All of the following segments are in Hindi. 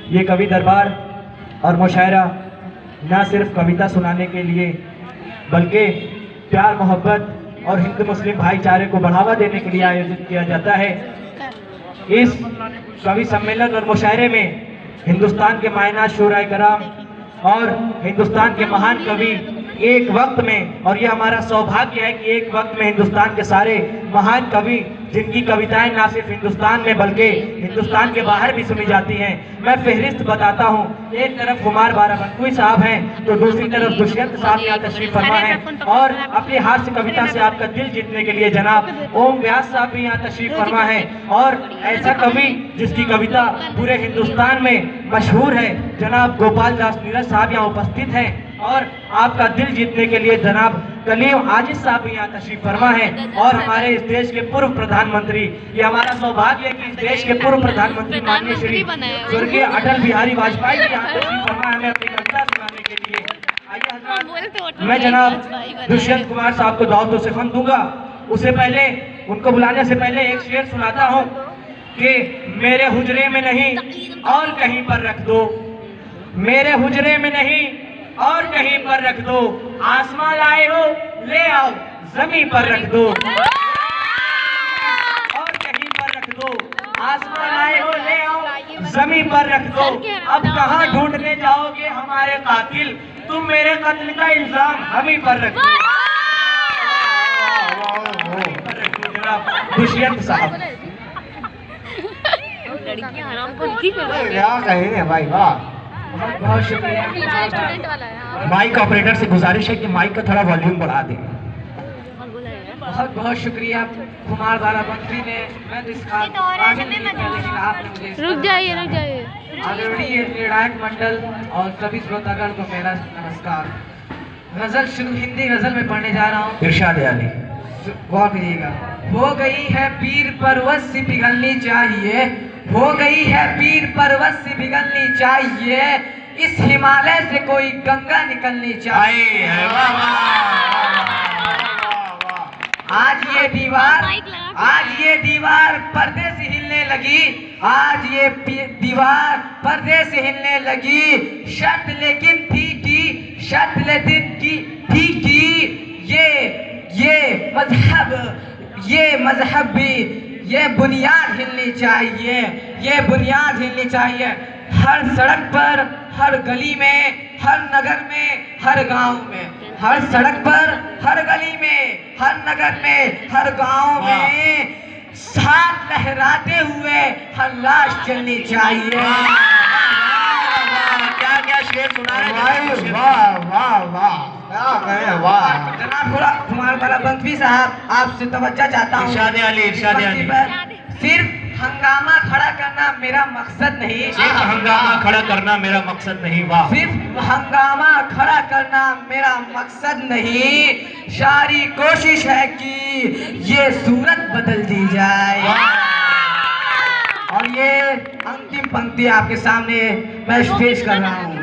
ये कवि दरबार और मुशायरा न सिर्फ कविता सुनाने के लिए बल्कि प्यार मोहब्बत और हिंदू मुस्लिम भाईचारे को बढ़ावा देने के लिए आयोजित किया जाता है। इस कवि सम्मेलन और मुशायरे में हिंदुस्तान के मायनात शोराए कराम और हिंदुस्तान के महान कवि एक वक्त में, और ये हमारा सौभाग्य है कि एक वक्त में हिंदुस्तान के सारे महान कवि जिनकी कविताएं ना सिर्फ हिंदुस्तान में बल्कि हिंदुस्तान के बाहर भी सुनी जाती हैं, मैं फहरिस्त बताता हूँ। एक तरफ कुमार बाराबंकी साहब हैं तो दूसरी तरफ दुष्यंत साहब यहाँ तशरीफ फरमा हैं, और अपने हास्य कविता से आपका दिल जीतने के लिए जनाब ओम व्यास साहब भी यहाँ तशरीफ फरमा है। और ऐसा कवि जिसकी कविता पूरे हिंदुस्तान में मशहूर है, जनाब गोपाल दास नीरज साहब यहाँ उपस्थित हैं। और आपका दिल जीतने के लिए जनाब कलीम आजिज साहब भी यहाँ तशरीफ फरमा है, और हमारे इस देश के पूर्व प्रधानमंत्री, ये हमारा सौभाग्य है कि इस देश के पूर्व प्रधानमंत्री माननीय श्री स्वर्गीय अटल बिहारी वाजपेयी जी यहाँ तशरीफ फरमा है अपनी कविता सुनाने के लिए। आइए हजरात, मैं जनाब दुष्यंत कुमार साहब को दावत से खन दूंगा। उससे पहले, उनको बुलाने से पहले एक शेर सुनाता हूँ कि मेरे हुजरे में नहीं और कहीं पर रख दो, मेरे हुजरे में नहीं और कहीं पर रख दो, आसमां लाए हो ले आओ जमीन पर रख दो, और कहीं पर रख दो, आसमां लाए हो ले आओ जमीन पर रख दो। अब कहाँ ढूंढने जाओगे हमारे कातिल, तुम मेरे कत्ल का इल्जाम हम ही पर रख दो। दुष्यंत साहब क्या कहेंगे भाई, वाह, बहुत शुक्रिया। माइक ऑपरेटर से गुजारिश है कि माइक का थोड़ा वॉल्यूम बढ़ा दें। बहुत बहुत शुक्रिया कुमार बाराबंकी ने, मैं रुक जाइए आदरणीय निर्णायक मंडल और सभी श्रोतागण को मेरा नमस्कार। गजल शुरू हिंदी गजल में पढ़ने जा रहा हूँ। इरशाद अली गौर कीजिएगा। हो गई है पीर परवश सी पिघलनी चाहिए, हो गई है पीर पर्वत से पिघलनी चाहिए, इस हिमालय से कोई गंगा निकलनी चाहिए। आज ये दीवार पर्दे से हिलने लगी, आज ये दीवार पर्दे से हिलने लगी, शर्त लेकिन फीकी, शर्त लेकिन की फीकी, ये मजहब भी, ये बुनियाद हिलनी चाहिए, ये बुनियाद हिलनी चाहिए। हर सड़क पर, हर गली में, हर नगर में, हर गांव में, हर सड़क पर, हर गली में, हर नगर में, हर गांव में साथ लहराते हुए हर लाश चलनी चाहिए। क्या क्या शेर सुना रहे हैं, वाह वाह वाह, जनाब कुमार बाराबंकी साहब, आपसे तवज्जो चाहता हूँ। इरशाद अली सिर्फ हंगामा खड़ा करना मेरा मकसद नहीं, सिर्फ हंगामा खड़ा करना मेरा मकसद नहीं, वाह, सिर्फ हंगामा खड़ा करना मेरा मकसद नहीं, सारी कोशिश है कि ये सूरत बदल दी जाए। और ये अंतिम पंक्ति आपके सामने मैं पेश कर रहा हूँ।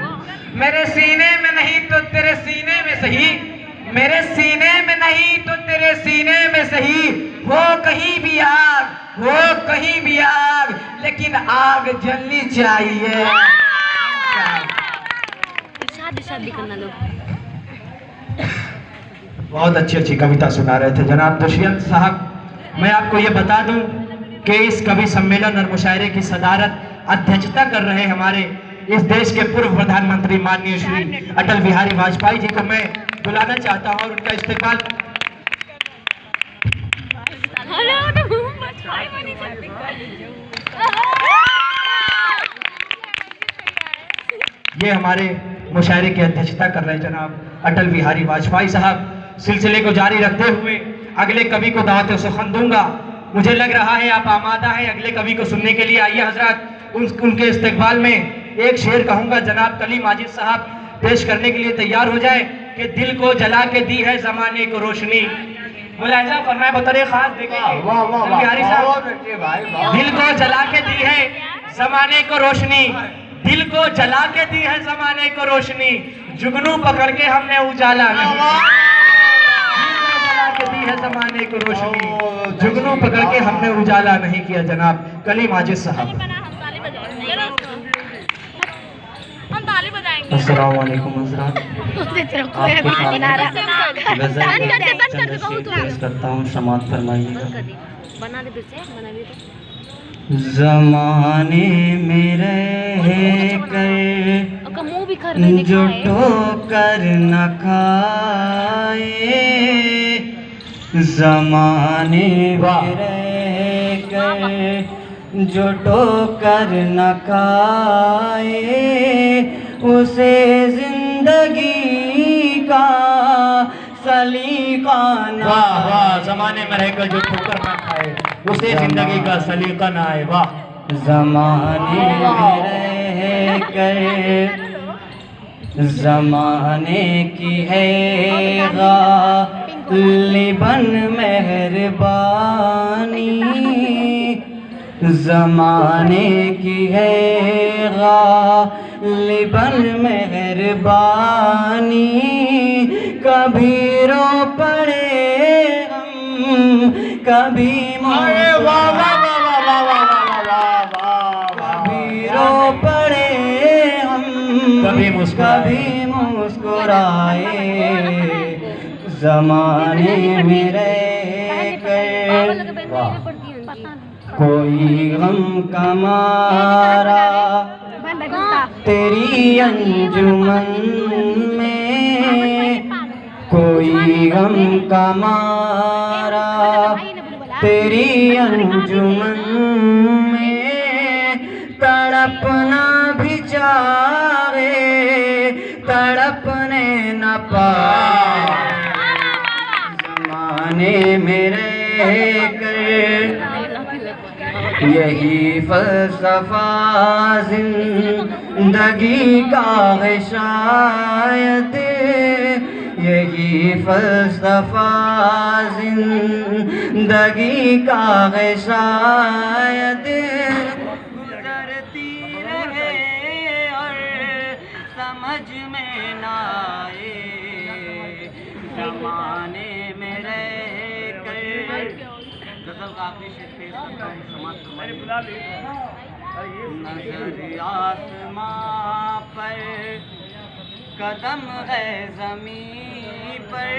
मेरे सीने में नहीं तो तेरे सीने में सही, मेरे सीने में नहीं तो तेरे सीने में सही, हो कहीं भी आग, हो कहीं भी आग, लेकिन आग जलनी चाहिए। बहुत अच्छी अच्छी कविता सुना रहे थे जनाब दुष्यंत साहब। मैं आपको ये बता दूं कि इस कवि सम्मेलन और मुशायरे की सदारत अध्यक्षता कर रहे हमारे इस देश के पूर्व प्रधानमंत्री माननीय श्री अटल बिहारी वाजपेयी जी को मैं बुलाना चाहता हूं और उनका इस्तेमाल। ये हमारे मुशायरे की अध्यक्षता कर रहे जनाब अटल बिहारी वाजपेयी साहब। सिलसिले को जारी रखते हुए अगले कवि को दावत से खन दूंगा। मुझे लग रहा है आप आमादा है अगले कवि को सुनने के लिए। आइए हजरत, उनके इस्तकबाल में एक शेर कहूंगा, जनाब कलीम आजिज साहब पेश करने के लिए तैयार हो जाए कि दिल को जला के दी है जमाने को रोशनी। मुलाहिजा फरमाए बतौर खास देखेंगे बिहारी साहब, दिल को जला के दी है जमाने को रोशनी, दिल को जला के दी है जमाने को रोशनी, जुगनू पकड़ के हमने उजाला नहीं, जला के दी है जमाने को रोशनी, जुगनू पकड़ के हमने उजाला नहीं किया। जनाब कलीम आजिज साहब। अस्सलाम वालेकुम हज़रात, आपके सामने गज़ल पेश करता हूँ, समाअत फरमाइएगा। ज़माने में रह कर जो ठोकर न खाए, ज़माने में रह कर जो ठोकर न खाए, उसे जिंदगी का सलीका ना। वाह वाह, जमाने में रहकर जो ठोकर ना खाए उसे जिंदगी का सलीका ना आए। वाह। ज़माने में रह कर ज़माने की है गालिबन मेहरबानी, ज़माने की है गालिबन मेहरबानी, कभी रो पड़े हम कभी कभी रो पड़े हम कभी मुस्कुराए, ज़माने में रहकर कोई गम का मारा तेरी अंजुमन में, कोई गम का मारा तेरी अंजुमन में, तड़पना भी चाहे तड़पने न पाए, ज़माने में रहकर यही फ़लसफ़ा ज़िंदगी का है शायद, यही फ़लसफ़ा ज़िंदगी का है शायद, गुज़रती रहे और समझ में ना आए, ज़माने में रहकर। गज़ल का आखिरी शेर पेश करता हूँ, समाअत फरमाइए। नज़र आसमां पर कदम है ज़मीं पर,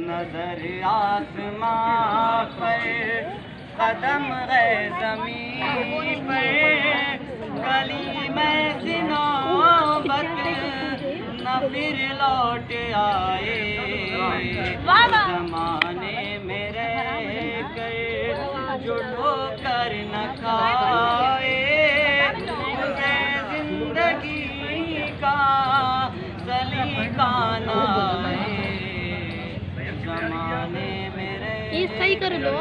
नज़र आसमां पर कदम है ज़मीं पर, गली में सी नौबत न फिर लौट आए, ज़माने में रहकर जो ठोकर न खाए, उसे जिंदगी का सलीका ना आए, ज़माने में रहकर। सही कर लो।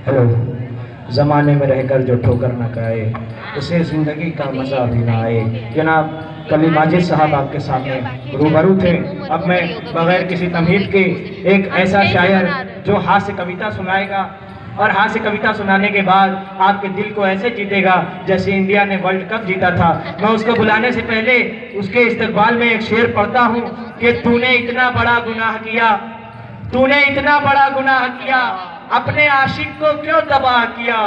हेलो। ज़माने में रहकर जो ठोकर न खाए उसे ज़िंदगी का मज़ा भी ना आए। जनाब कली माजिद साहब आपके सामने रूबरू थे। अब मैं बगैर किसी तमहीद के एक ऐसा शायर जो हाथ से कविता सुनाएगा और हाथ से कविता सुनाने के बाद आपके दिल को ऐसे जीतेगा जैसे इंडिया ने वर्ल्ड कप जीता था, मैं उसको बुलाने से पहले उसके इस्तकबाल में एक शेर पढ़ता हूँ कि तूने इतना बड़ा गुनाह किया, तूने इतना बड़ा गुनाह किया, अपने आशिक को क्यों तबाह किया,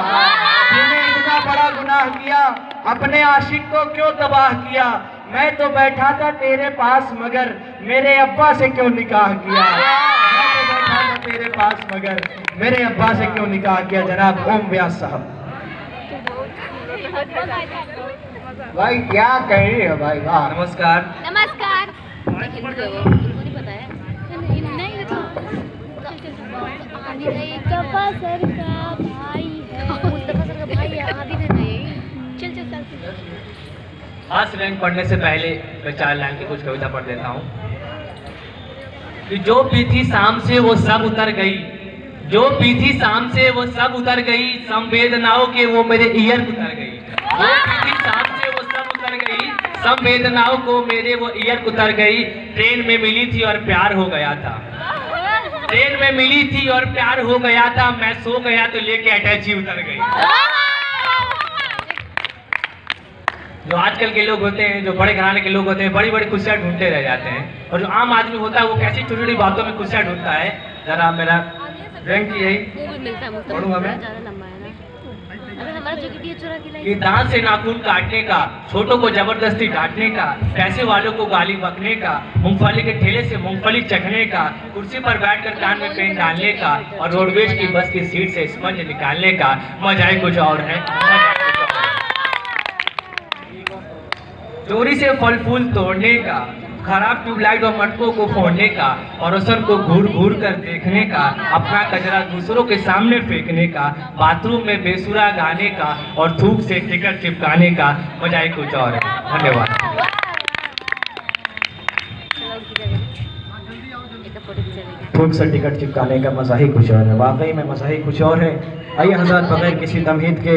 तूने इतना बड़ा गुनाह किया, अपने आशिक को क्यों तबाह किया, मैं तो बैठा था तेरे पास मगर मेरे अब्बा से क्यों निकाह किया, मैं तो बैठा था तेरे पास मगर मेरे अब्बा से क्यों निकाह किया। जनाब ओम व्यास साहब। भाई क्या कह रही है भाई। वाह। नमस्कार। नमस्कार। मुस्तफा सर का भाई है, मुस्तफा सर का भाई है, अभी नहीं। चल चल चल। आज लाइन पढ़ने से पहले मैं 4 लाइन की कुछ कविता पढ़ देता हूँ कि जो पीथी शाम से वो सब उतर गई, जो पीथी शाम से वो सब उतर गई, संवेदनाओं के वो मेरे ईयर उतर गई, जो पीथी शाम से वो सब उतर गई, संवेदनाओं को मेरे वो ईयर उतर गई, ट्रेन में मिली थी और प्यार हो गया था, ट्रेन में मिली थी और प्यार हो गया था, मैं सो गया तो लेके अटैची उतर गई। जो आजकल के लोग होते हैं, जो बड़े घराने के लोग होते हैं, बड़ी बड़ी खुशियाँ ढूंढते रह जाते हैं, और जो आम आदमी होता है वो कैसी छोटी छोटी बातों में खुशियाँ ढूंढता है। जरा मेरा रैंक की यही वो भी मिलता है मुझसे, पढ़ूंगा मैं। ज़्यादा लंबा है ना। अबे हमारा जैकेट ये चुरा के लाई। कि दांत से नाखून काटने का, छोटों को जबरदस्ती डांटने का, पैसे वालों को गाली बकने का, मूंगफली के ठेले से मूंगफली चखने का, कुर्सी पर बैठकर कान में पेन डालने का और रोडवेज की बस की सीट से स्पंज निकालने का मजा ही कुछ और है। चोरी से फल फूल तोड़ने का, खराब ट्यूबलाइट और मटकों को फोड़ने का, पड़ोसन को घूर घूर कर देखने का, अपना कचरा दूसरों के सामने फेंकने का, बाथरूम में बेसुरा गाने का और थूक से टिकट चिपकाने का मजा ही कुछ और है। धन्यवाद। चलो उनकी जगह एक फोटो खींचेंगे। थूक से टिकट चिपकाने का मजा ही कुछ और है, वाकई में मजा ही कुछ और है। आइए हज़रात, बगैर किसी तमहीद के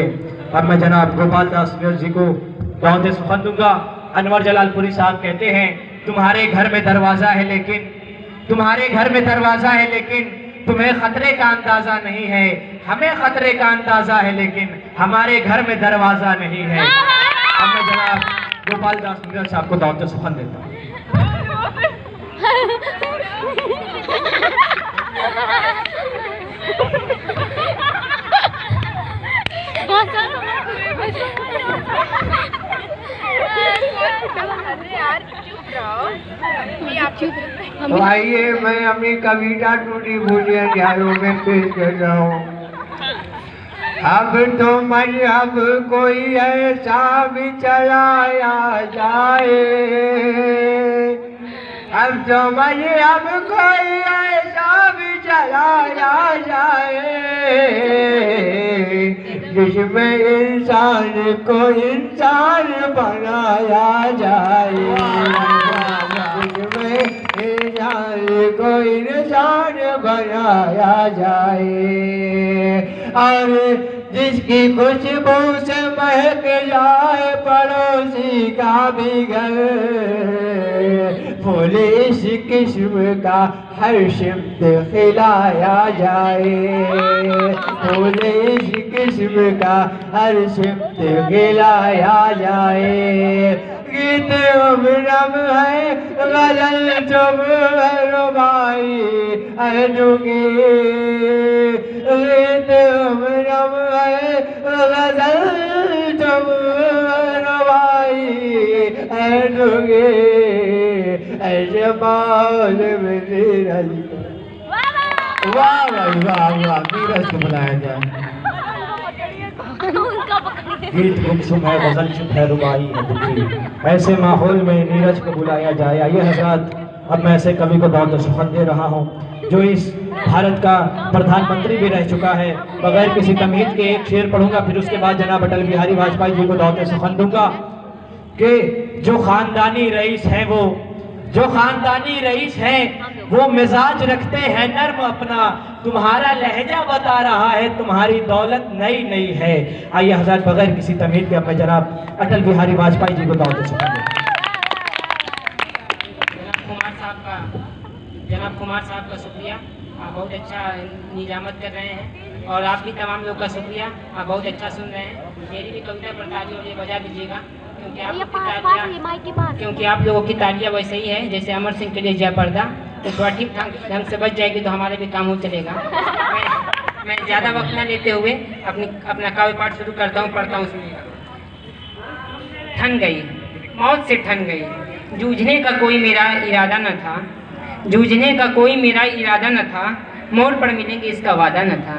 अब मैं जनाब गोपाल दास जी को दावत सुखन दूंगा। अनवर जलालपुरी साहब कहते हैं, तुम्हारे घर में दरवाजा है लेकिन, तुम्हारे घर में दरवाजा है लेकिन तुम्हें खतरे का अंदाजा नहीं है, हमें खतरे का अंदाजा है लेकिन हमारे घर में दरवाजा नहीं है। अब मैं जनाब गोपाल दास साहब को दावत सुखन देता हूँ। तो आइए मैं अपनी कविता टूटी भूलिया ख्यालों में पेश कर रहा हूँ। अब तो मजहब कोई ऐसा भी चलाया जाए, अब तो मजहब कोई ऐसा भी चलाया जाए जिसमें इंसान को इंसान बनाया जाए, जिसमें इंसान को इंसान बनाया जाए और जिसकी खुशबू से महक जाए पड़ोसी का भी घर, फूल इस किस्म का हर शब्द खिलाया जाए, फूल इस किस्म का हर शब्द खिलाया जाए। गीत अमरम है गजल तुम रुबाई अनुगी, गीत अमरम है गजल तुम रुबाई अनुगी, ऐसे बाल में नीरज। वाह वाह वाह वाह, नीरज को बुलाया जाए। गीत गुमसुम है, गजल चुप है, रुबाई है दुखी, ऐसे माहौल में नीरज को बुलाया जाए। आइए हज़रात, अब मैं ऐसे कवि को दावत सुखन दे रहा हूँ जो इस भारत का प्रधानमंत्री भी रह चुका है। बगैर किसी तमहीद के एक शेर पढ़ूंगा, फिर उसके बाद जनाब अटल बिहारी वाजपेयी जी को दावत सुखन दूंगा कि जो खानदानी रईस है वो, जो खानदानी रईस है वो मिजाज रखते हैं नर्म अपना, तुम्हारा लहजा बता रहा है तुम्हारी दौलत नई नई है। आइए हज़रात, बगैर किसी तमहीद के अब मैं जनाब अटल बिहारी वाजपेयी जी को दावत सुखन दूंगा। जनाब कुमार साहब का शुक्रिया, आप बहुत अच्छा निजामत कर रहे हैं और आप भी तमाम लोग का शुक्रिया, आप बहुत अच्छा सुन रहे हैं। मेरी भी कविता पर ताली और ये बजा दीजिएगा क्योंकि आप लोगों की तालियां वैसे ही है जैसे अमर सिंह के लिए जय पर्दा, तो थोड़ा ठीक ढंग से बच जाएगी तो हमारे भी काम हो चलेगा। मैं ज़्यादा वक्त न लेते हुए अपना काव्य पाठ शुरू करता हूँ, पढ़ता हूँ, सुनिएगा। ठन गई, मौत से ठन गई, जूझने का कोई मेरा इरादा न था, जूझने का कोई मेरा इरादा न था, मोड़ पर मिलेंगे इसका वादा न था,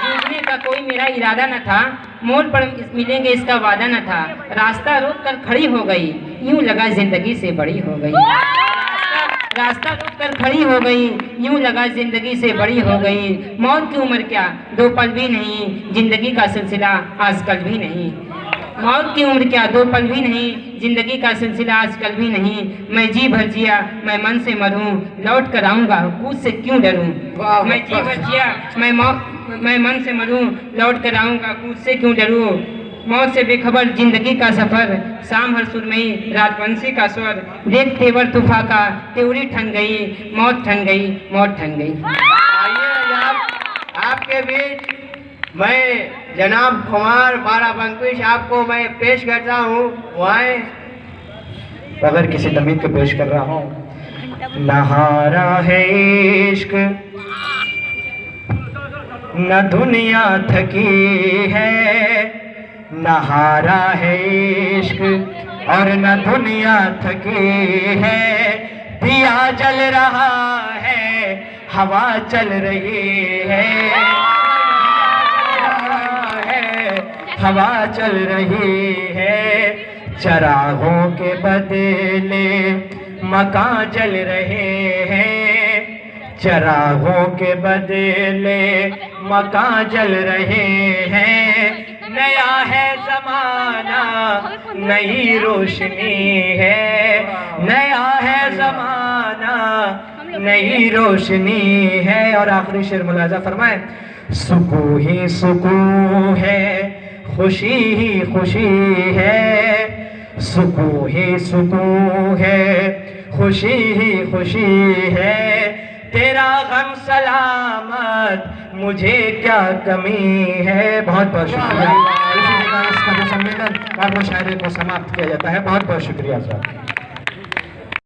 जूझने का कोई मेरा इरादा न था, मोड़ पर मिलेंगे इसका वादा न था, रास्ता रोक कर खड़ी हो गई, यूं लगा जिंदगी से बड़ी हो गई, रास्ता रोक कर खड़ी हो गई, यूं लगा जिंदगी से बड़ी हो गई, मौत की उम्र क्या दो पल भी नहीं, जिंदगी का सिलसिला आजकल भी नहीं, मौत की उम्र क्या दो पल भी नहीं, जिंदगी का सिलसिला आजकल भी नहीं, मैं जी भर जिया मैं मन से मरूं, लौट कर आऊंगा कूद से क्यों डरूं, मैं जी भर जिया मैं मन से मरूं, लौट कर आऊंगा कूद से क्यों डरूं, मौत से बेखबर जिंदगी का सफर, शाम हर सुरमई राजवंशी का स्वर, देख तेवर तूफा का त्योरी ठन गई, मौत ठन गई, मौत ठन गई। आइए आपके बीच मैं जनाब कुमार बाराबंकी साहब को मैं पेश करता हूँ, वो आए। अगर किसी तमीज को पेश कर रहा हूँ। नहारा है इश्क न दुनिया थकी है, न हारा है इश्क और न दुनिया थकी है। दिया जल रहा है, हवा चल रही है, हवा चल रही है। चरागों के बदले मकान जल रहे हैं, चरागों के बदले मकान जल रहे हैं। नया है जमाना, नई रोशनी है, नया है जमाना, नई रोशनी है। और आखिरी शेर मुलाजा फरमाए, सुकून ही सुकून है, खुशी ही खुशी है, सुकून ही सुकून है, खुशी ही खुशी है। तेरा गम सलामत, मुझे क्या कमी है। बहुत बहुत शुक्रिया। इसी प्रकार इसका जो सम्मेलन और मुशायरे को समाप्त किया जाता है। बहुत बहुत शुक्रिया सर।